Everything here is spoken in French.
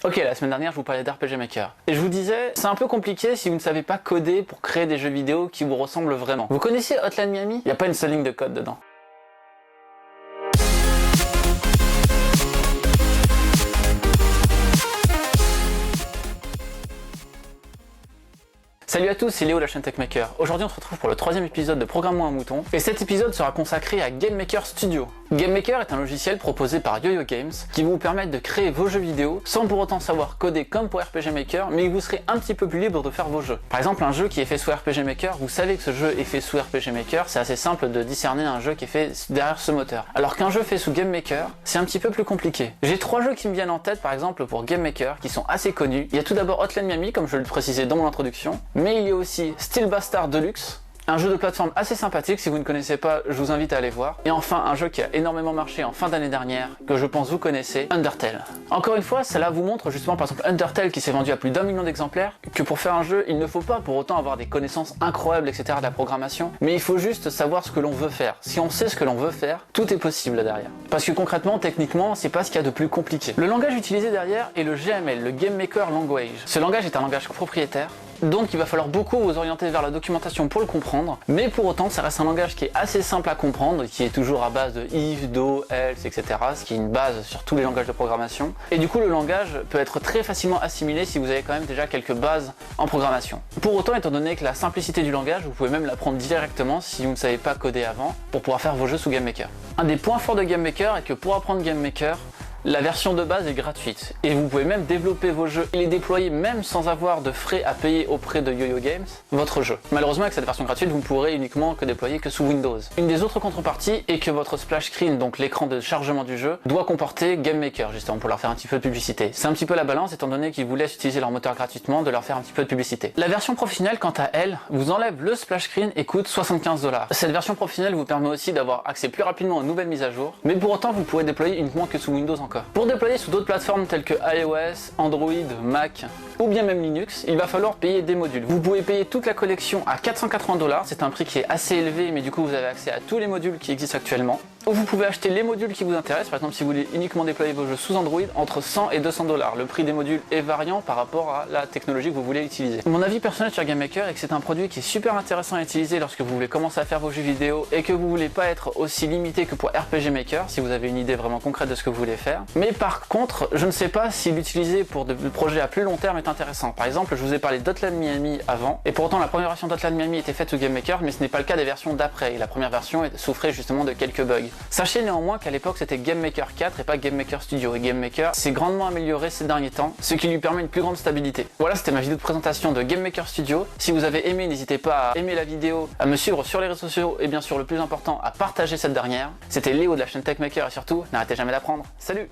Ok, la semaine dernière je vous parlais d'RPG Maker. Et je vous disais, c'est un peu compliqué si vous ne savez pas coder pour créer des jeux vidéo qui vous ressemblent vraiment. Vous connaissez Hotline Miami? Il n'y a pas une seule ligne de code dedans. Salut à tous, c'est Léo de la chaîne TechMaker. Aujourd'hui on se retrouve pour le troisième épisode de Programme-moi un mouton, et cet épisode sera consacré à Game Maker Studio. Game Maker est un logiciel proposé par YoYo Games qui va vous permettre de créer vos jeux vidéo sans pour autant savoir coder comme pour RPG Maker, mais vous serez un petit peu plus libre de faire vos jeux. Par exemple, un jeu qui est fait sous RPG Maker, vous savez que ce jeu est fait sous RPG Maker, c'est assez simple de discerner un jeu qui est fait derrière ce moteur. Alors qu'un jeu fait sous Game Maker, c'est un petit peu plus compliqué. J'ai trois jeux qui me viennent en tête par exemple pour Game Maker qui sont assez connus. Il y a tout d'abord Hotline Miami, comme je le précisais dans mon introduction, mais il y a aussi Steel Bastard Deluxe, un jeu de plateforme assez sympathique, si vous ne connaissez pas, je vous invite à aller voir. Et enfin, un jeu qui a énormément marché en fin d'année dernière, que je pense vous connaissez, Undertale. Encore une fois, cela vous montre justement par exemple Undertale qui s'est vendu à plus d'1 million d'exemplaires, que pour faire un jeu, il ne faut pas pour autant avoir des connaissances incroyables, etc. de la programmation, mais il faut juste savoir ce que l'on veut faire. Si on sait ce que l'on veut faire, tout est possible derrière. Parce que concrètement, techniquement, c'est pas ce qu'il y a de plus compliqué. Le langage utilisé derrière est le GML, le Game Maker Language. Ce langage est un langage propriétaire, donc il va falloir beaucoup vous orienter vers la documentation pour le comprendre, mais pour autant ça reste un langage qui est assez simple à comprendre, qui est toujours à base de if, do, else, etc. Ce qui est une base sur tous les langages de programmation. Et du coup le langage peut être très facilement assimilé si vous avez quand même déjà quelques bases en programmation. Pour autant, étant donné que la simplicité du langage, vous pouvez même l'apprendre directement si vous ne savez pas coder avant, pour pouvoir faire vos jeux sous Game Maker. Un des points forts de Game Maker est que pour apprendre Game Maker, la version de base est gratuite et vous pouvez même développer vos jeux et les déployer même sans avoir de frais à payer auprès de YoYo Games, votre jeu. Malheureusement avec cette version gratuite vous ne pourrez uniquement que déployer que sous Windows. Une des autres contreparties est que votre splash screen, donc l'écran de chargement du jeu, doit comporter Game Maker justement pour leur faire un petit peu de publicité. C'est un petit peu la balance étant donné qu'ils vous laissent utiliser leur moteur gratuitement, de leur faire un petit peu de publicité. La version professionnelle quant à elle vous enlève le splash screen et coûte 75$. Cette version professionnelle vous permet aussi d'avoir accès plus rapidement aux nouvelles mises à jour, mais pour autant vous pourrez déployer uniquement que sous Windows encore. Pour déployer sous d'autres plateformes telles que iOS, Android, Mac ou bien même Linux, il va falloir payer des modules. Vous pouvez payer toute la collection à 480$, c'est un prix qui est assez élevé mais du coup vous avez accès à tous les modules qui existent actuellement. Ou vous pouvez acheter les modules qui vous intéressent, par exemple si vous voulez uniquement déployer vos jeux sous Android, entre 100 et 200$. Le prix des modules est variant par rapport à la technologie que vous voulez utiliser. Mon avis personnel sur Game Maker est que c'est un produit qui est super intéressant à utiliser lorsque vous voulez commencer à faire vos jeux vidéo et que vous voulez pas être aussi limité que pour RPG Maker, si vous avez une idée vraiment concrète de ce que vous voulez faire. Mais par contre, je ne sais pas si l'utiliser pour des projets à plus long terme est intéressant. Par exemple, je vous ai parlé d'Hotline Miami avant, et pour autant la première version d'Hotline Miami était faite sous Game Maker, mais ce n'est pas le cas des versions d'après, et la première version souffrait justement de quelques bugs. Sachez néanmoins qu'à l'époque c'était Game Maker 4 et pas Game Maker Studio, et Game Maker s'est grandement amélioré ces derniers temps, ce qui lui permet une plus grande stabilité. Voilà, c'était ma vidéo de présentation de Game Maker Studio. Si vous avez aimé, n'hésitez pas à aimer la vidéo, à me suivre sur les réseaux sociaux, et bien sûr le plus important, à partager cette dernière. C'était Léo de la chaîne TechMaker, et surtout, n'arrêtez jamais d'apprendre. Salut!